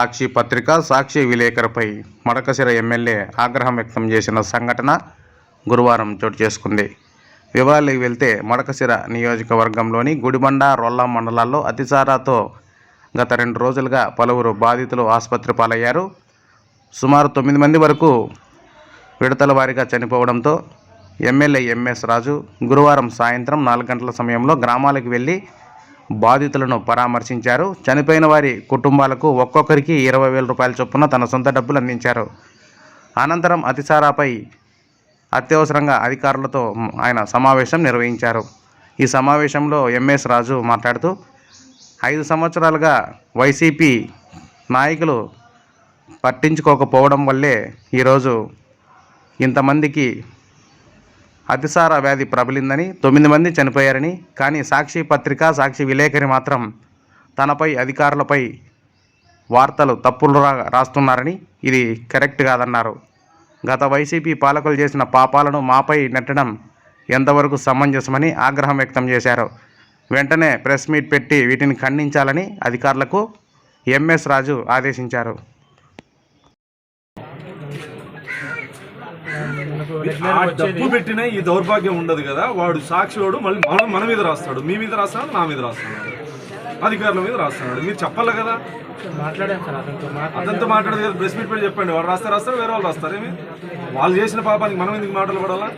సాక్షి పత్రిక సాక్షి విలేకరుపై మడకశిర ఎమ్మెల్యే ఆగ్రహం వ్యక్తం చేసిన సంఘటన గురువారం చోటు చేసుకుంది. వివరాలకు వెళ్తే మడకశిర నియోజకవర్గంలోని గుడిబండ, రొల్ల మండలాల్లో అతిసారాతో గత 2 రోజులుగా పలువురు బాధితులు ఆసుపత్రి పాలయ్యారు. సుమారు 9 మంది వరకు విడతల వారీగా చనిపోవడంతో ఎమ్మెల్యే ఎంఎస్ రాజు గురువారం సాయంత్రం 4 గంటల సమయంలో గ్రామాలకు వెళ్లి బాధితులను పరామర్శించారు. చనిపోయిన వారి కుటుంబాలకు ఒక్కొక్కరికి 20,000 రూపాయల చొప్పున తన సొంత డబ్బులు అందించారు. అనంతరం అతిసారాపై అత్యవసరంగా అధికారులతో ఆయన సమావేశం నిర్వహించారు. ఈ సమావేశంలో ఎంఎస్ రాజు మాట్లాడుతూ 5 సంవత్సరాలుగా వైసీపీ నాయకులు పట్టించుకోకపోవడం వల్లే ఈరోజు ఇంతమందికి అతిసార వ్యాధి ప్రబలిందని, 9 మంది చనిపోయారని, కానీ సాక్షి పత్రిక సాక్షి విలేకరి మాత్రం తనపై అధికారులపై వార్తలు తప్పులు రాస్తున్నారని, ఇది కరెక్ట్ కాదన్నారు. గత వైసీపీ పాలకులు చేసిన పాపాలను మాపై నెట్టడం ఎంతవరకు సమంజసమని ఆగ్రహం వ్యక్తం చేశారు. వెంటనే ప్రెస్ మీట్ పెట్టి వీటిని ఖండించాలని అధికారులకు ఎంఎస్ రాజు ఆదేశించారు. డబ్బు పెట్టినా ఈ దౌర్భాగ్యం ఉండదు కదా. వాడు సాక్షివాడు మళ్ళీ మన మీద రాస్తాడు, మీ మీద రాస్తాడు, నా మీద రాస్తాడు, అధికారుల మీద రాస్తాడు. మీరు చెప్పాలి కదా. అతనితో మాట్లాడదు కదా, ప్రెస్ మీట్ పెట్టి చెప్పండి. వాడు రాస్తాడు, వేరే వాళ్ళు రాస్తారు. ఏమి వాళ్ళు చేసిన పాపానికి మనం ఎందుకు మాటలు పడాలా?